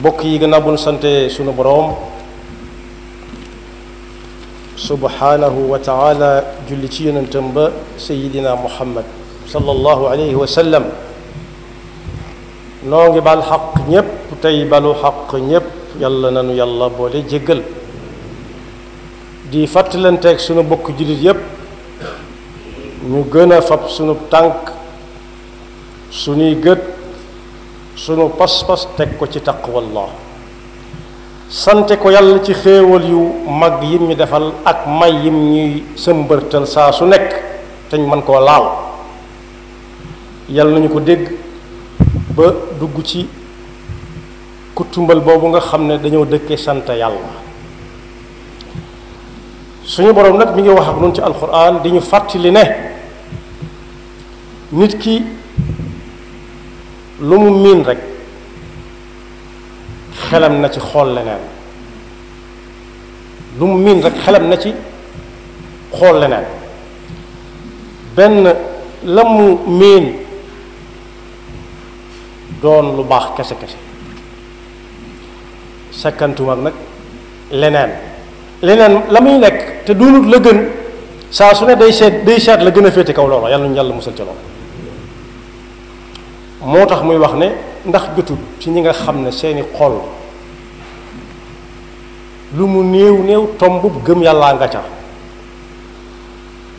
bokk yi gannaaw bu nu sante sunu boroom subhanahu wa taala julli ci yonentam ba sayidina muhammad sallallahu alayhi wa sallam noo ngi bal xaq ñépp tey balu xaq ñépp yàlla nanu yàlla boole jéggal di fàttalanteeg sunu bokk jullit yépp ñu gën a fab sunu tànk sunuy gët sunu pas-pas teg ko ci taqwallah sante ko yàlla ci xéewal yu mag yim ñu defal ak may yim ñuy sëmbërtal saa su nekk te ñu mën koo laal yàlla nañu ko dégg ba dugg ci kutumbal boobu nga xam ne dañoo dëkkee sant yàlla suñu boroom nag mi ngi wax ak noonu ci alquran di ñu fàttali ne nit ki lu mu miin rek xelam na ci xool leneen lu mu miin rek xelam na ci xool leneen benn la mu miin doon lu baax kese kese sakkantuma nag leneen la muy nekk te doonut la gën saa su ne day seet la gën a féete kaw loolu yàlla ñu yàlla musal ca loolu moo tax muy wax ne ndax jotut ci ñi nga xam ne seeni xol lu mu néew tombub gëm yàllaa nga ca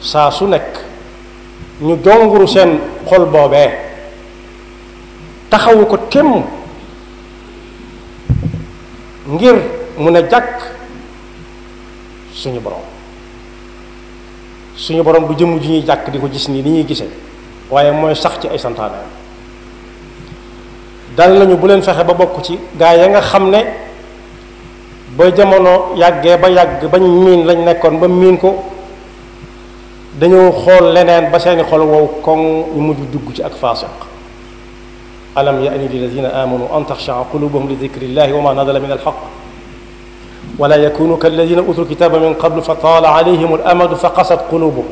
saa su nekk ñu jonguru seen xol boobee taxawu ko temm ngir mun a jàkk suñu borom du jëmm ji ñuy jàkk di ko gis nii ni ñuy gisee waaye mooy sax ci ay santaane dal nañu bu leen fexe ba bokk ci gaa ya nga xam ne ba jamono yàggee ba yàgg bañ miin lañ nekkoon ba miin ko dañoo xool leneen ba seeni xol wow koŋ ñu mujj dugg ci ak faasiq alam ya'ni lilladina amanu an taxshaa qulubuhum li dikrillahi wa ma nazala min alxaq wala yakunu kalladina utul kitaba min qablu fa taala alayhim alamadu fa qasat qulubuhum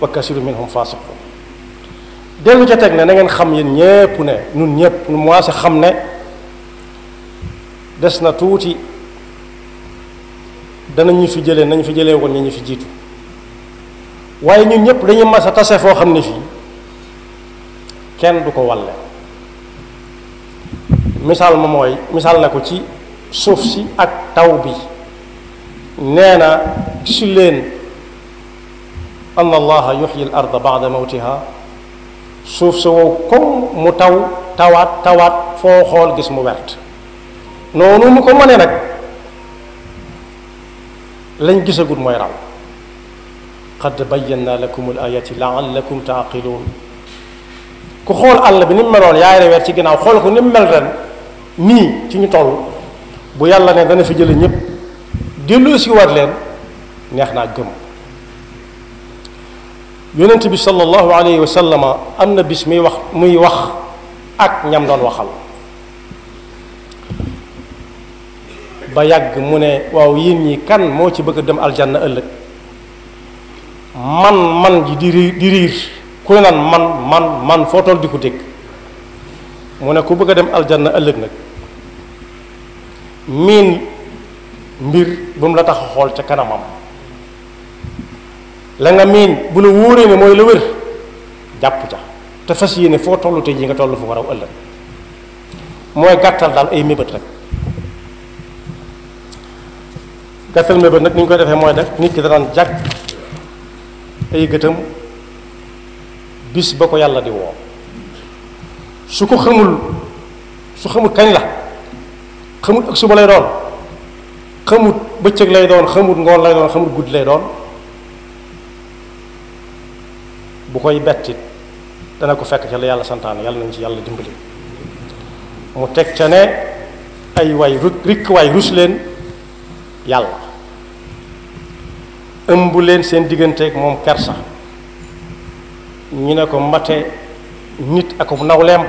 wa kasiru minhum fasiqun dellu ca teg ne na ngeen xam yéen ñépp ne nun ñépp nu moise xam ne des na tuuti danañ ñu fi jëlee nañ fi jëlee woon ñi ñu fi jiitu waaye ñun ñépp dañuy mas a tase foo xam ne fii kenn du ko walle misaal na ko ci suuf si ak taw bi nee na gisu leen anna allaha yuxyi al arda ba'da mawtiha suuf sa wow comme mu tawaat foo xool gis mu wert noonu mu ko mënee nag lañ gisagut mooy raw qad bayyana lakum al ayati la'allakum ta'qilun ku xool àll bi ni mu meloon yaay weer ci ginnaaw xool ko ni mu mel ren nii ci ñu toll bu yàlla ne dana fi jële ñépp dellu si war leen neex naa gëm yonent bi sallallahu alayhi wa sallama am na bis muy wax ak ñam doon waxal ba yàgg mu ne waaw yéen ñi kan moo ci bëgg a dem aljanna ëllëg man ji di riir ku ne naan man foo toll di ko dégg mu ne ku bëgg a dem aljanna ëllëg nag miin mbir bu mu la tax a xool ca kanamam la nga miin bu la wóoree ne mooy la wér jàpp ca te fas yéene foo tollu tey ji nga toll fu ko raw ëllëg mooy gàttal daal ay mébét rek gàttal mébét nag ni ñu koy defee mooy def nit ki danaan jàkk ay gëtam bis ba ko yàlla di woo su xamul kañ la xamut ak suba lay doon xamut bëccëg lay doon xamut ngoon lay doon xamut guddi lay doon bu koy bettit dana ko fekk ca la yàlla santaane yàlla nañ ci yàlla dimbali mu teg ca ne ay waay rikk waay rus leen yàlla ëmb leen seen digganteeg moom kersa ñu ne ko mbate nit ak nawleem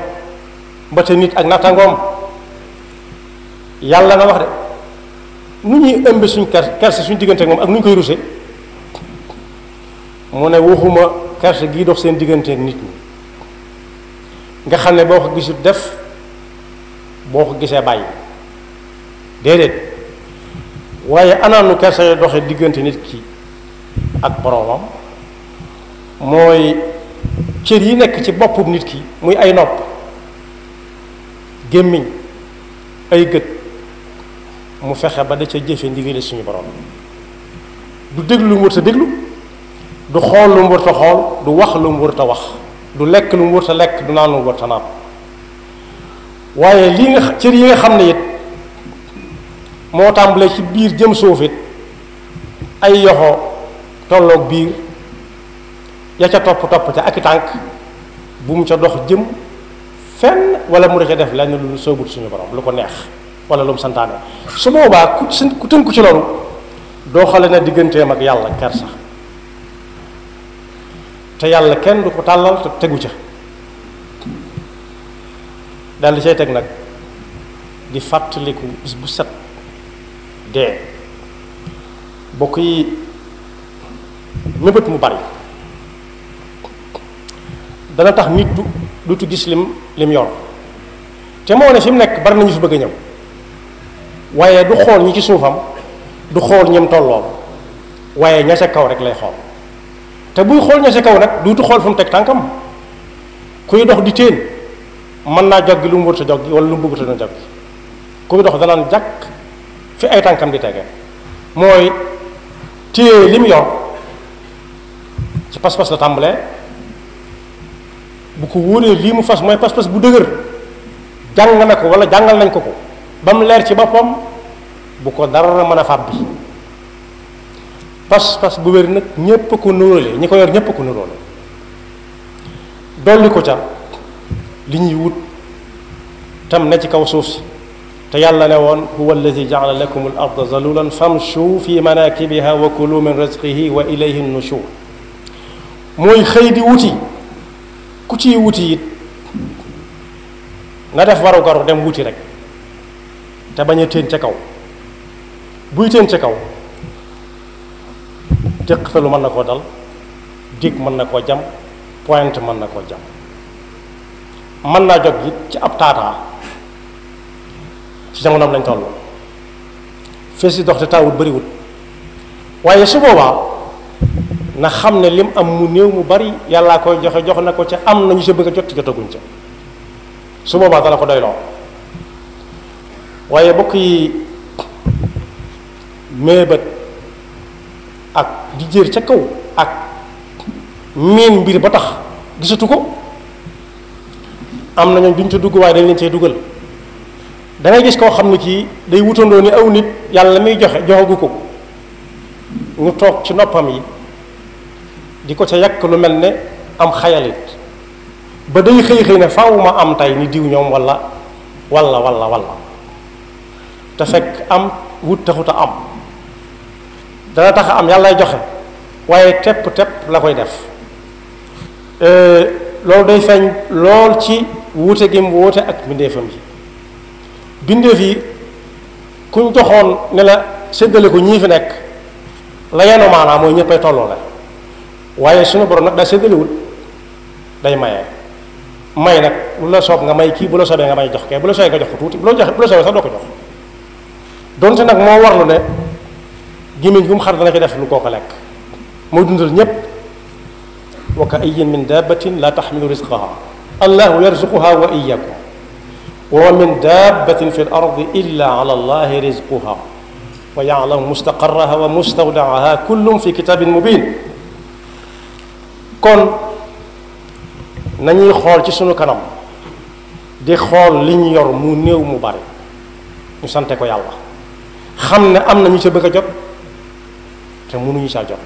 mbate nit ak nattangoom yàlla nga wax de nu ñuy ëmbe suñ kersa suñ digganteeg moom ak nu ñu koy ruse mu ne waxuma kersa gii dox seen digganteeg nit ñi nga xam ne boo ko gisul def boo ko gisee bàyyi déedéet waaye anaanu kersa yo doxe diggante nit ki ak boroomam mooy cër yi nekk ci boppum nit ki muy ay nopp gémmiñ ay gët mu fexe ba da ca jëfe ndigali suñu borom du déglu lu mu wër ta déglu du xool lu mu wër ta xool du wax lu mu wër ta wax du lekk lu mu wër ta lekk du naan lu mu wër ta naan waaye lii nga cër yi nga xam ne it moo tàmbalee ci biir jëm suuf it ay yoxo tolloog biir ya ca topp ca ak i tànk bu mu ca dox jëm fenn wala mu ca def lenn lu soobut suñu borom lu ko neex wala lu mu santaane su boobaa ku tënku ci loolu doo xale na digganteem ak yàlla kersa te yàlla kenn du ko tàllal te tegu ca dal di cay teg nag di fàttaliku bis bu set dee bokk yi mébét mu bari dana tax nit dutu gis lim yor te moo ne fi mu nekk bari nañu fi bëgg a ñëw waaye du xool ñi ci suufam du xool ñem tollool waaye ña ca kaw rek lay xool te buy xool ña ca kaw nag duutu xool fu mu teg tànkam kuy dox di téen mën naa joggi lu mu wërta joggi wala lu mu bëgguta na joggi kuy dox danaan jàkk fi ay tànkam di tege mooy téye li mu yor ci pas-pas la tàmbalee bu ko wóoree lii mu fas mooy pas-pas bu dëgër jàng na ko wala jàngal nañ ko ba mu leer ci boppam bu ko dara mën a fàbbi pas-pas bu wér nag ñépp a ko nuróole ñi ko yor ñépp a ko nuróole dolli ko ca li ñuy wut tam ne ci kaw suuf si te yàlla ne woon huwa alladi jaala lakum al arda zalulan famshu fi manakibiha wa kulu min rizqihi wa ilayhi nushur mooy xëy di wuti ku ciy wuti it na def waru garu dem wuti rek te bañ a téen ca kaw buy téen ca kaw téqtalu mën na koo dal dig mën na koo jam pointe mën na koo jam mën naa jog it ci ab taataa ci jamonoom lañ toll fees yi dox te taawut bariwut waaye su boobaa na xam ne lim am mu néew mu bari yàllaa koy joxe jox na ko ca am na ñu sa bëgg a jot ci jotaguñ ca su boobaa dana ko doyloo waaye bokk yi méebat ak di jër ca kaw ak miin mbir ba tax gisatu ko am na ñoom duñ ca dugg waaye dañ leen cee dugal da ngay gis koo xam ne kii day wutandoo ni aw nit yàlla muy joxagu ko ñu toog ci noppam yi di ko ca yàq lu mel ne am xayalit ba day xëy ne faaw ma am tey ni diw ñoom walla te fekk am wut taxut a am dana tax a am yàllay joxe waaye tepp la koy def loolu day feeñ lool ci wuute gi mu wuute ak mbindeefam yi bindeef yi kuñ joxoon ne la séddale ko ñii fi nekk la yenu maanaam mooy ñëppay tolloo la waaye suñu borom nag daa séddalewul day maye may nag lu la soob nga may kii bu la soobee nga may jox kee bu la soobee nga jox ko tuuti bu la soobee sax doo ko jox donte nag moo warlu ne gémmiñ gu mu xar dana ci def lu koo ko lekk mooy dundal ñépp wa ka ayyin min dabbatin la taxmilu rizqaha allahu yarzuquha wa iyyakum wa min dabbatin fi l ardi illa ala allahi rizquha wa yalamu mustaqarraha wa mustawdaaha kullum fi kitabin mubin kon nañuy xool ci sunu kanam di xool li ñu yor mu néew mu bari ñu sante ko yàlla xam ne am na ñu ca bëgg a jot te mënuñu saa jot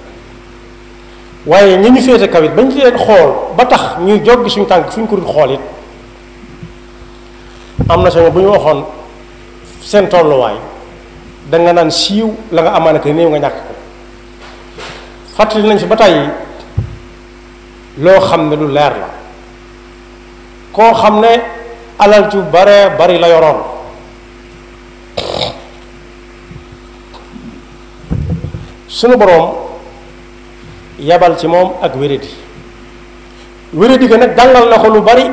waaye ñi ñu féete kaw it bañ ci leen xool ba tax ñuy joggi suñu tànk fu ñu ko dul xool it am na sama bu ñu waxoon seen tolluwaay da nga naan siiw la nga amaana te néew nga ñàkk ko fàttali nañ fi ba tàyyi loo xam ne lu leer la koo xam ne alal ju bare bari la yoroon sunu boroom yabal ci moom ak wéradi ga nag jàngal na ko lu bari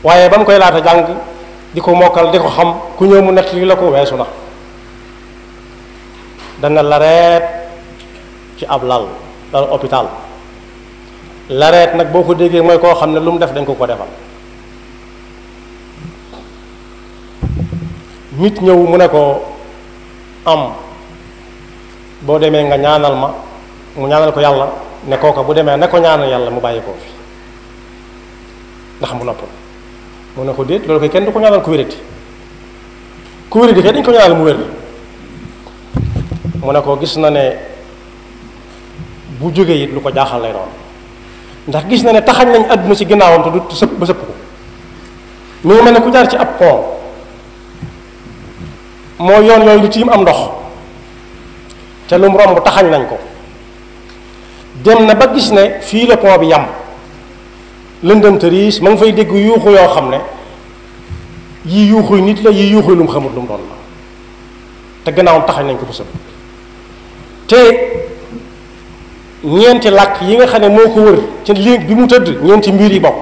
waaye ba mu koy laata jàng di ko mokkal di ko xam ku ñëw mu nett li la ko weesu na dana lareet ci ab lal hôpital lareet nag boo ko déggee mooy koo xam ne lu mu def dañ ko defal nit ñëw mu ne ko am boo demee nga ñaanal ma mu ñaanal ko yàlla ne kooka bu demee ne ko ñaanal yàlla mu bàyyi koo fi ndax mu noppal mu ne ko déet loolu koy kenn du ko ñaanal ku wéradi kay dañ ko ñaanal mu wér mu ne ko gis na ne bu jógee it lu ko jaaxal lay doon ndax gis na ne taxañ nañ àdduna ci ginnaawam te du sëpp ba sëpp ko mu ngi mel ne ku jaar ci ab pont moo yoon yooyu lu tiim am ndox te lu mu romb taxañ nañ ko dem na ba gis ne fii la pont bi yam lëndëm tëriis ma ngi fay dégg yuuxu yoo xam ne yii yuuxuy nit la yii yuuxuy lu mu xamut lu mu doon la te gannaawam taxañ nañ ko ba sëpp te ñeenti làkk yi nga xam ne moo ko wër ci li bi mu tëdd ñeenti mbir yi bokk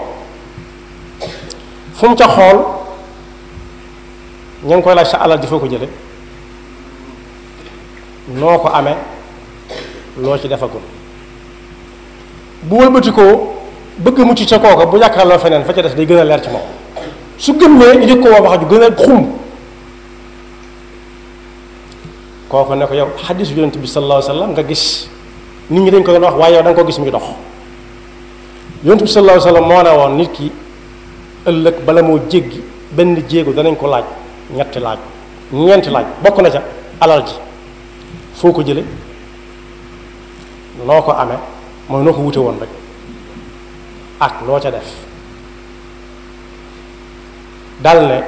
fu mu ca xool ñu ngi koy laaj sa alal di foo ko jële noo ko amee loo ci defagul bu wëlbatikoo bëgg mucc ca kooka bu jàkkaarloo feneen fa ca des day gën a leer ci moom su gëmmee yëg ko wax ju gën a xum kooku ne ko yow xadiisu yonent bi sallallahu alayhi wa sallam nga gis nit ñi dañ ko doon wax waaye yow da nga ko gis muy dox yonent bi sallallahu alayhi wa sallam moo ne woon nit ki ëllëg bala moo jéggi benn jéego danañ ko laaj ñetti laaj ñeenti laaj bokk na ca alal ji foo ko jële noo ko amee mooy noo ko wute woon rek ak loo ca def dal ne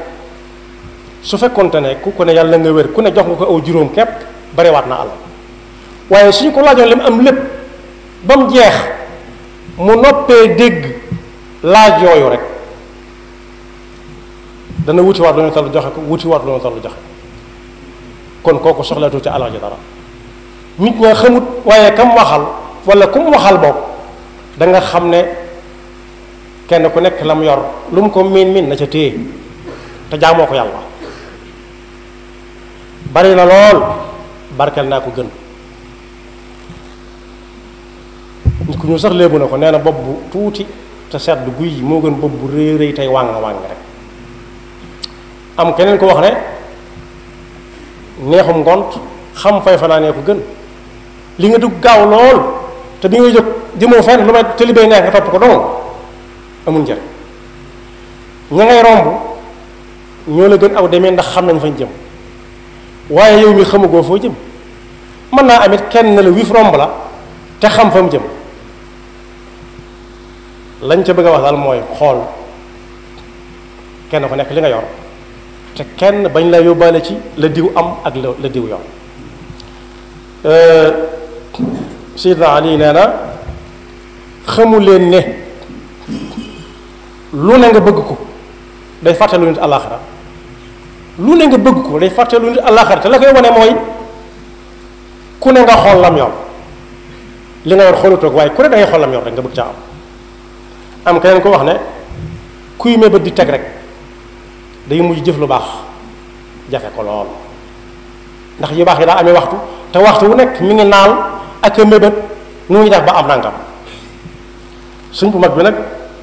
su fekkonte ne ku ko ne yàlla nga wér ku ne jox nga ko aw juróom képp bariwaat na alal waaye suñu ko laajoon li mu am lépp ba mu jeex mu noppee dégg laaj yooyu rek dana wutiwaat lu ñu toll joxe ko wutiwaat lu ñu toll joxe kon kooku soxlaatu ci alal ji dara nit ña xamut waaye kam waxal wala kum waxal boog da nga xam ne kenn ku nekk la mu yor lu mu ko miin miin na ca téye te jaamoo ko yàlla bari na lool barkeel naa ko gën nit ku ñu sax léebu na ko nee na bopp bu tuuti te sedd guy moo gën bopp bu rëy rëy tey wàng rek am keneen ko wax ne neexum ngont xam fay fanaanee ko gën li nga dugg gaaw lool te bi ngay jóg jëmoo fenn lu may te li bay neex nga topp ko dong amul njëriñ ña ngay romb ñoo la gën aw demee ndax xam nañ fañ jëm waaye yow mi xamagoo foo jëm mën naa amit kenn la wif romb la te xam fa mu jëm lañ ca bëgg a wax daal mooy xool kenn ku nekk li nga yor te kenn bañ la yóbbaale ci la diw am ak la diw yor Seydina Ali nee na xamu leen ne lu ne nga bëgg ko day fàttelu nit àllaaxira lu ne nga bëgg ko day fàttelu nit àllaaxira te la koy wane mooy ku ne nga xool lam yor li nga yor xoolatoog waaye ku ne dangay xool lam yor rek nga bëgg caa am keneen ko wax ne kuy mébét di teg rek day mujj jëf lu baax jafe ko lool ndax yu baax yi daa amee waxtu te waxtu wu nekk mi ngi naal ak a mébét nu muy def ba am nangam suñ bu mag bi nag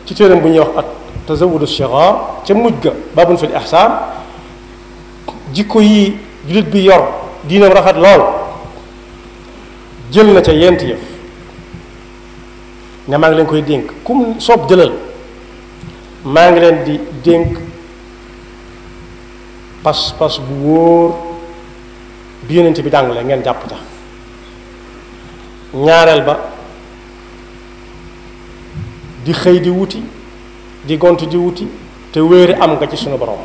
ci téeram bu ñuy wax ak tazawudu shigar ca mujj ga babun fil ihsaan jikko yi jullit bi yor diinam rafet lool jël na ca yent yëf ne maa ngi leen koy dénk kum soob jëlal maa ngi leen di dénk pas-pas bu wóor bi yonent bi jàngale ngeen jàpp ca ñaareel ba di xëy di wuti di gont di wuti te wéeri am nga ci sunu borom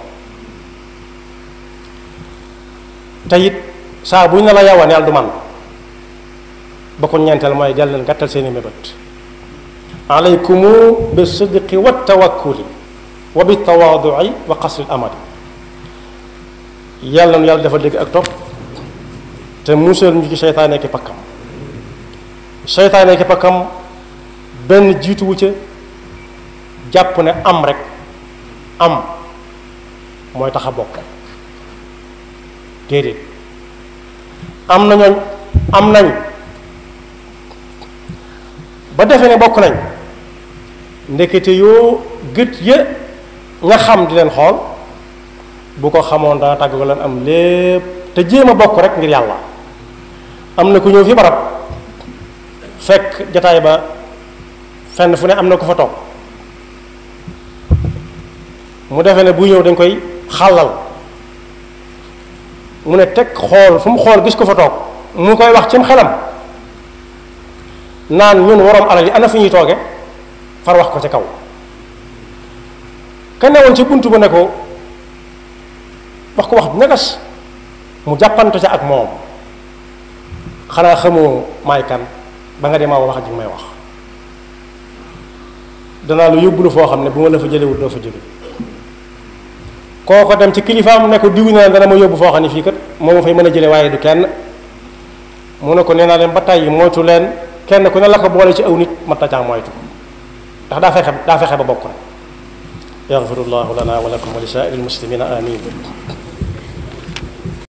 te it saa bu ñu ne la yawaneel du man ba ko ñeenteel mooy del leen gàttal seeni mébét alaykumu bi sidqi wa tawakkuli wa bi tawaadui wa qasri amali yàlla nu yàlla dafa dégg ak topp te musal ñu ci seytaane ki pakkam seytaane ki pakkam benn jiituwu ca jàpp ne am rek am mooy tax a bokk déedéet am na ñooñ am nañ ba defe ne bokk nañ ndekete yoo gët ya nga xam di leen xool bu ko xamoon dana tàgg leen am lépp te jéem a bokk rek ngir yàlla. am na ku ñëw fi barab fekk jataay ba fenn fu ne am na ku fa toog mu defee ne bu ñëw dañ koy xàllal mu ne teg xool fu mu xool gis ko fa toog mu koy wax cim xelam naan ñun waroom alal yi ana fu ñuy tooge far wax ko ca kaw ka newoon ci buntu ba ne ko wax ko wax bu ñagas mu jàppante ca ak moom xanaa xamoo maay kan ba nga demaa wax ji may wax danaa lu yóbbu la foo xam ne bu ma la fa jëlewut doo fa jóge kooko dem ci kilifaam ne ko diw na dana ma yóbbu foo xam ne fii kat moo ma fay mën a jële waaye du kenn mu ne ko nee naa leen ba tàyyi moytu leen kenn ku ne la ko boole ci aw nit mat na caa moytu ndax daa fexe ba bokk rek yaxfirullahu lana wa lakum wa li saa'iril muslimina amin